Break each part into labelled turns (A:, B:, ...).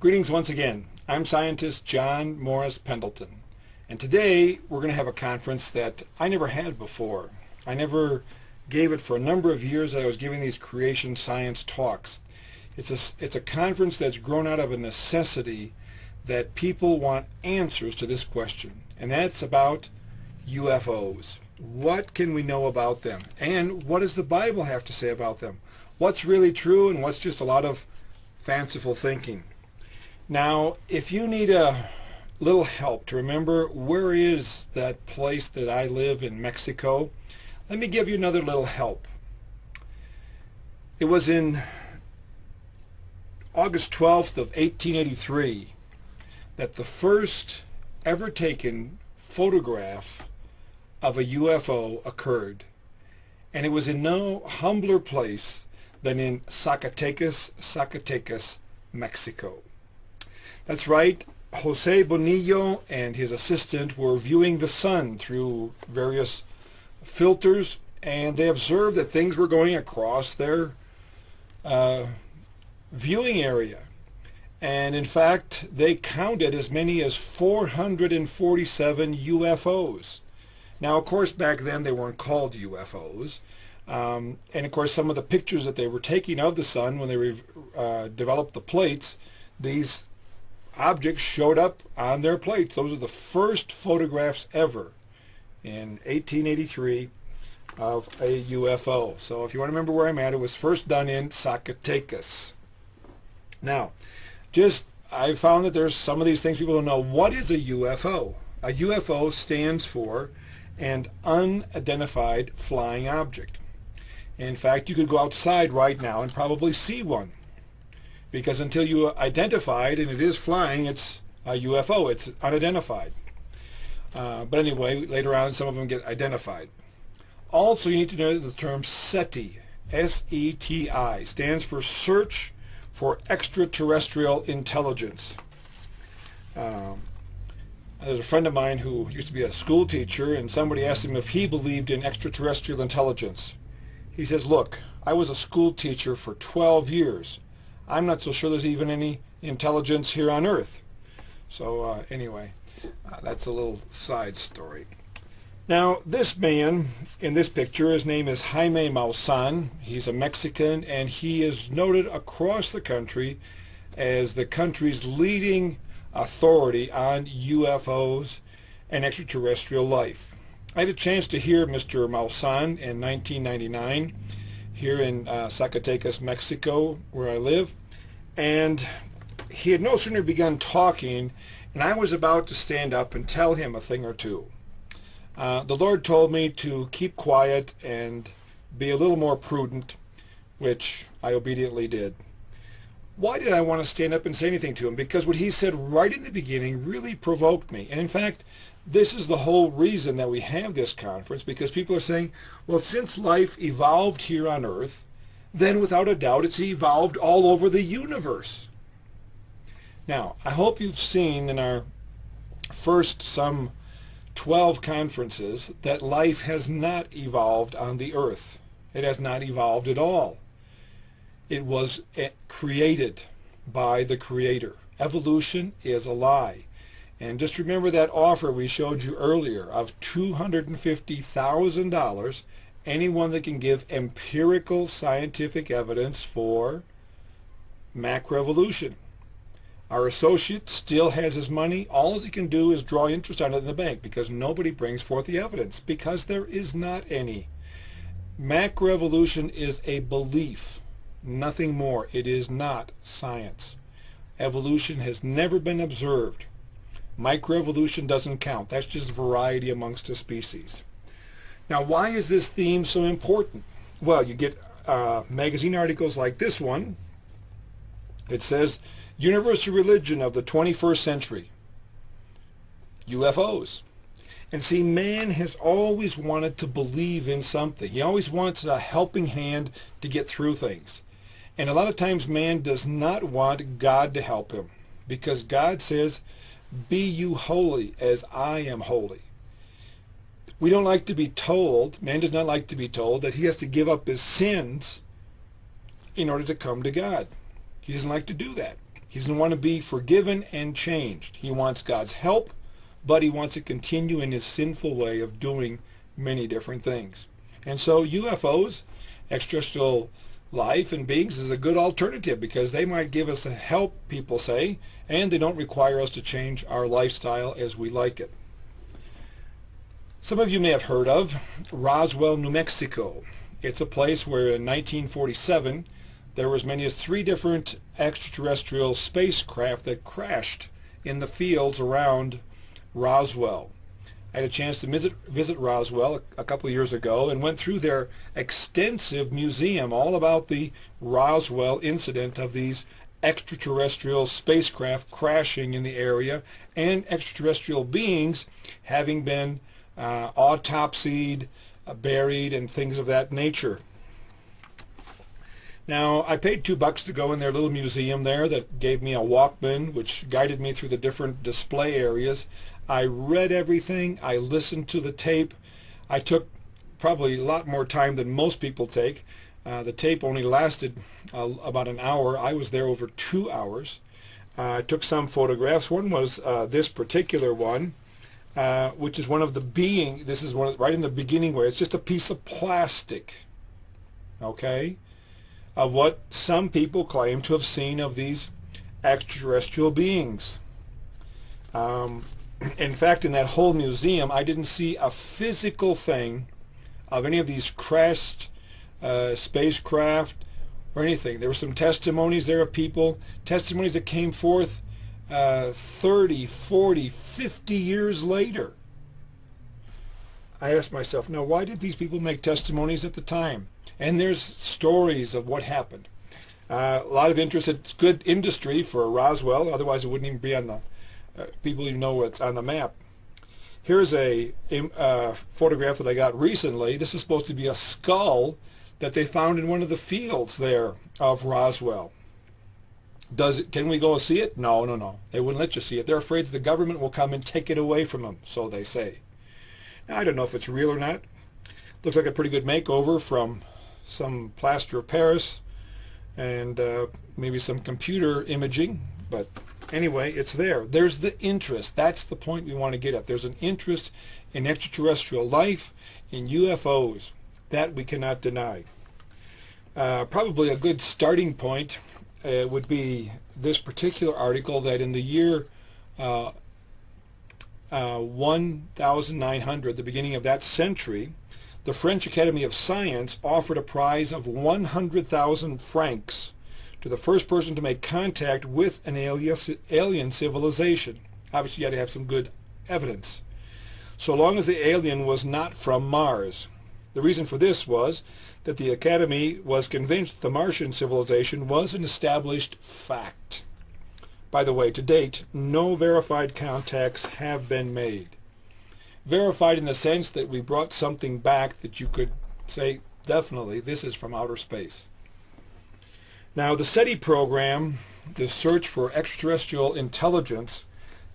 A: Greetings once again. I'm scientist John Morris Pendleton, and today we're going to have a conference that I never had before. I never gave it for a number of years that I was giving these creation science talks. It's a conference that's grown out of a necessity that people want answers to this question, and that's about UFOs. What can we know about them? And what does the Bible have to say about them? What's really true and what's just a lot of fanciful thinking? Now, if you need a little help to remember where is that place that I live in Mexico, let me give you another little help. It was in August 12th of 1883 that the first ever taken photograph of a UFO occurred. And it was in no humbler place than in Zacatecas, Mexico. That's right, Jose Bonillo and his assistant were viewing the sun through various filters, and they observed that things were going across their viewing area. And in fact, they counted as many as 447 UFOs. Now, of course, back then they weren't called UFOs. And of course, some of the pictures that they were taking of the sun when they developed the plates, these objects showed up on their plates. Those are the first photographs ever in 1883 of a UFO. So if you want to remember where I'm at, it was first done in Zacatecas. Now, I found that there's some of these things people don't know. What is a UFO? A UFO stands for an unidentified flying object. In fact, you could go outside right now and probably see one, because until you identify it and it is flying, it's a UFO. It's unidentified. But anyway, later on, some of them get identified. Also, you need to know the term SETI, S-E-T-I, stands for Search for Extraterrestrial Intelligence. There's a friend of mine who used to be a school teacher, and somebody asked him if he believed in extraterrestrial intelligence. He says, look, I was a school teacher for 12 years. I'm not so sure there's even any intelligence here on Earth. So anyway, that's a little side story. Now, this man in this picture, his name is Jaime Maussan. He's a Mexican, and he is noted across the country as the country's leading authority on UFOs and extraterrestrial life. I had a chance to hear Mr. Maussan in 1999 here in Zacatecas, Mexico, where I live, and he had no sooner begun talking, and I was about to stand up and tell him a thing or two. The Lord told me to keep quiet and be a little more prudent, which I obediently did. Why did I want to stand up and say anything to him? Because what he said right in the beginning really provoked me. And in fact, this is the whole reason that we have this conference, because people are saying, well, since life evolved here on Earth, then without a doubt it's evolved all over the universe. Now, I hope you've seen in our first some 12 conferences that life has not evolved on the Earth. It has not evolved at all. It was created by the Creator. Evolution is a lie. And just remember that offer we showed you earlier of $250,000, anyone that can give empirical scientific evidence for macroevolution. Our associate still has his money. All he can do is draw interest on it in the bank, because nobody brings forth the evidence, because there is not any. Macroevolution is a belief, nothing more. It is not science. Evolution has never been observed. Microevolution doesn't count. That's just variety amongst a species. Now, why is this theme so important? Well, you get magazine articles like this one. It says, Universal Religion of the 21st Century, UFOs. And see, man has always wanted to believe in something. He always wants a helping hand to get through things. And a lot of times man does not want God to help him, because God says, be you holy as I am holy. We don't like to be told, man does not like to be told, that he has to give up his sins in order to come to God. He doesn't like to do that. He doesn't want to be forgiven and changed. He wants God's help, but he wants to continue in his sinful way of doing many different things. And so UFOs, extraterrestrial life and beings, is a good alternative because they might give us a help, people say, and they don't require us to change our lifestyle as we like it. Some of you may have heard of Roswell, New Mexico. It's a place where in 1947 there were as many as 3 different extraterrestrial spacecraft that crashed in the fields around Roswell. I had a chance to visit Roswell a couple of years ago and went through their extensive museum all about the Roswell incident of these extraterrestrial spacecraft crashing in the area and extraterrestrial beings having been autopsied, buried, and things of that nature. Now, I paid $2 to go in their little museum there that gave me a Walkman, which guided me through the different display areas. I read everything. I listened to the tape. I took probably a lot more time than most people take. The tape only lasted about an hour. I was there over 2 hours. I took some photographs. One was this particular one, which is one of the being. This is one right in the beginning where it's just a piece of plastic, okay, of what some people claim to have seen of these extraterrestrial beings. In fact, in that whole museum, I didn't see a physical thing of any of these crashed spacecraft or anything. There were some testimonies there of people, testimonies that came forth 30, 40, 50 years later. I asked myself, now why did these people make testimonies at the time? And there's stories of what happened. A lot of interest. It's good industry for Roswell, otherwise it wouldn't even be on the, people even know what's on the map. Here's a photograph that I got recently. This is supposed to be a skull that they found in one of the fields there of Roswell. Can we go see it? No, no, no. They wouldn't let you see it. They're afraid that the government will come and take it away from them, so they say. Now, I don't know if it's real or not. Looks like a pretty good makeover from some plaster of Paris and maybe some computer imaging, but anyway, it's there. There's the interest. That's the point we want to get at. There's an interest in extraterrestrial life, in UFOs. That we cannot deny. Probably a good starting point would be this particular article that in the year 1900, the beginning of that century, the French Academy of Science offered a prize of 100,000 francs to the first person to make contact with an alien civilization. Obviously, you had to have some good evidence, so long as the alien was not from Mars. The reason for this was that the Academy was convinced the Martian civilization was an established fact. By the way, to date, no verified contacts have been made. Verified in the sense that we brought something back that you could say, definitely, this is from outer space. Now, the SETI program, the search for extraterrestrial intelligence,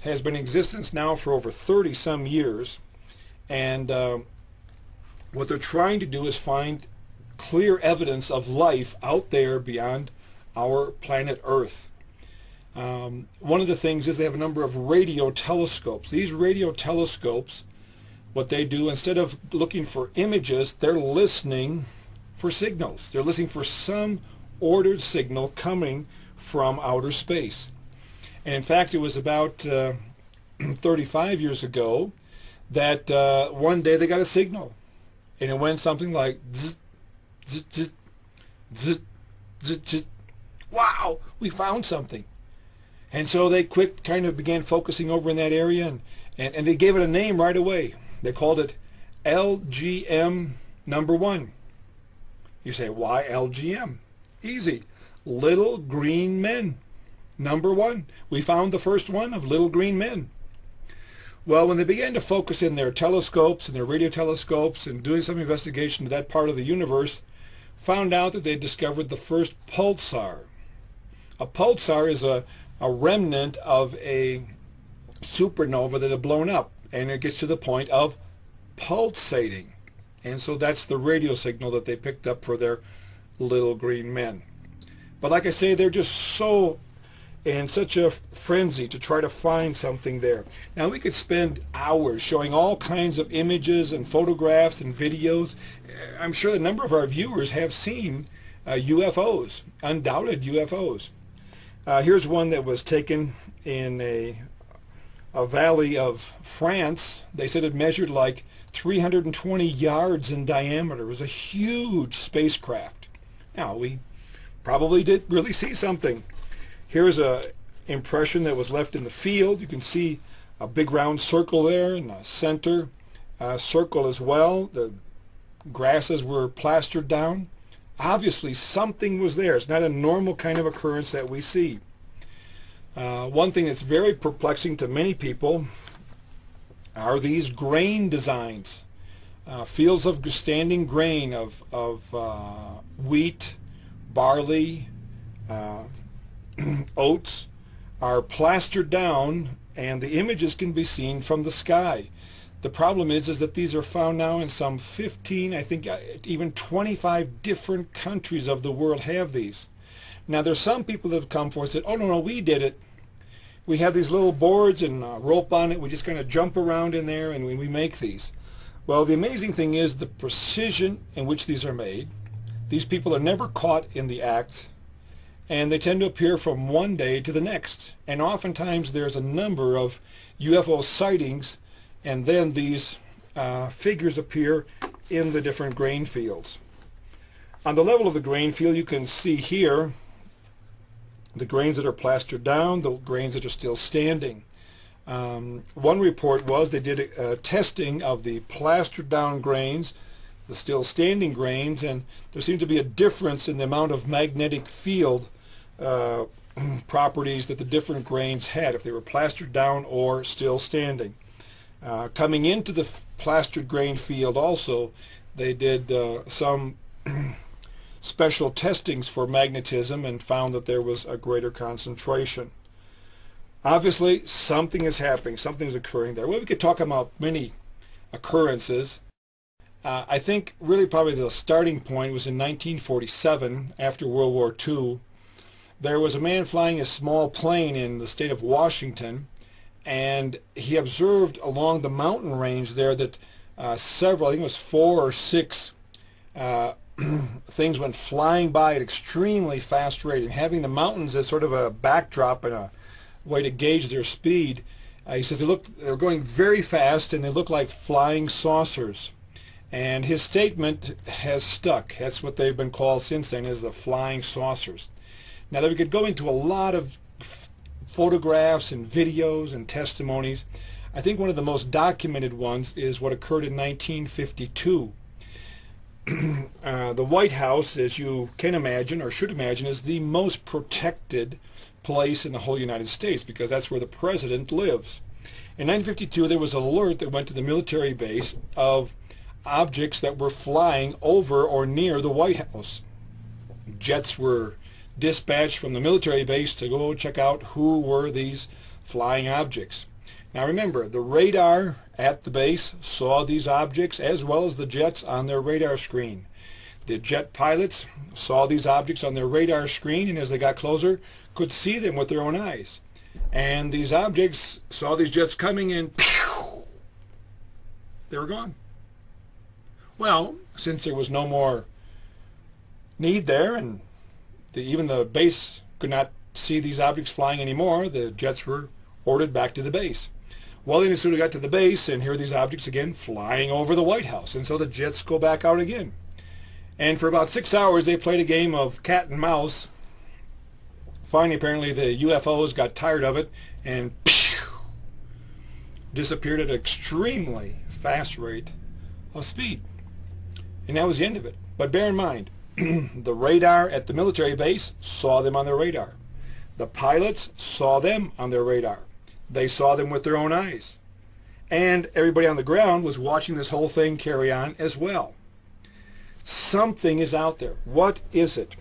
A: has been in existence now for over 30-some years, and what they're trying to do is find clear evidence of life out there beyond our planet Earth. One of the things is they have a number of radio telescopes. These radio telescopes, what they do, instead of looking for images, they're listening for signals. They're listening for some ordered signal coming from outer space. And in fact, it was about 35 years ago that one day they got a signal. And it went something like, zzz, zzz, zzz, zzz, zzz, zzz. Wow, we found something. And so they kind of began focusing over in that area, and they gave it a name right away. They called it LGM number 1. You say, why LGM? Easy. Little Green Men. Number 1. We found the first one of little green men. Well, when they began to focus in their telescopes and their radio telescopes and doing some investigation to that part of the universe, found out that they discovered the first pulsar. A pulsar is a remnant of a supernova that had blown up, and it gets to the point of pulsating. And so that's the radio signal that they picked up for their little green men. But like I say, they're just so in such a frenzy to try to find something there. Now, we could spend hours showing all kinds of images and photographs and videos. I'm sure a number of our viewers have seen UFOs, undoubted UFOs. Here's one that was taken in a valley of France. They said it measured like 320 yards in diameter. It was a huge spacecraft. Now, we probably did really see something. Here's an impression that was left in the field. You can see a big round circle there in the center circle as well. The grasses were plastered down. Obviously, something was there. It's not a normal kind of occurrence that we see. One thing that's very perplexing to many people are these grain designs. Fields of standing grain of wheat, barley, oats are plastered down, and the images can be seen from the sky. The problem is that these are found now in some 15, I think even 25 different countries of the world have these. Now, there's some people that have come forward and said, oh, no, we did it. We have these little boards and rope on it. We just kind of jump around in there and we make these. Well, the amazing thing is the precision in which these are made. These people are never caught in the act, and they tend to appear from one day to the next. And oftentimes there's a number of UFO sightings, and then these figures appear in the different grain fields. On the level of the grain field, you can see here the grains that are plastered down, the grains that are still standing. One report was they did a testing of the plastered down grains, the still standing grains, and there seemed to be a difference in the amount of magnetic field properties that the different grains had, if they were plastered down or still standing. Coming into the plastered grain field also, they did some special testings for magnetism and found that there was a greater concentration. Obviously, something is happening, something is occurring there. Well, we could talk about many occurrences. I think really probably the starting point was in 1947, after World War II. There was a man flying a small plane in the state of Washington, and he observed along the mountain range there that several, I think it was 4 or 6 things went flying by at extremely fast rate, and having the mountains as sort of a backdrop and a way to gauge their speed, he says they were going very fast and they looked like flying saucers. And his statement has stuck. That's what they've been called since then, is the flying saucers. Now, that we could go into a lot of photographs and videos and testimonies. I think one of the most documented ones is what occurred in 1952. The White House, as you can imagine or should imagine, is the most protected place in the whole United States because that's where the president lives. In 1952, there was an alert that went to the military base of objects that were flying over or near the White House. Jets were dispatched from the military base to go check out who were these flying objects. Now remember, the radar at the base saw these objects as well as the jets on their radar screen. The jet pilots saw these objects on their radar screen, and as they got closer, could see them with their own eyes. And these objects saw these jets coming in, pew, they were gone. Well, since there was no more need there, and even the base could not see these objects flying anymore, the jets were ordered back to the base. Well, then as soon as we got to the base, and here are these objects again flying over the White House, and so the jets go back out again. And for about 6 hours, they played a game of cat and mouse. Finally, apparently, the UFOs got tired of it and disappeared at an extremely fast rate of speed. And that was the end of it. But bear in mind, the radar at the military base saw them on their radar. The pilots saw them on their radar. They saw them with their own eyes. And everybody on the ground was watching this whole thing carry on as well. Something is out there. What is it?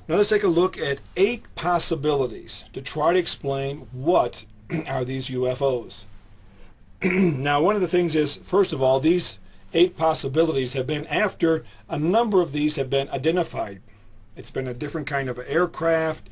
A: Now let's take a look at 8 possibilities to try to explain what are these UFOs. Now, one of the things is, first of all, these 8 possibilities have been, after a number of these have been identified. It's been a different kind of aircraft,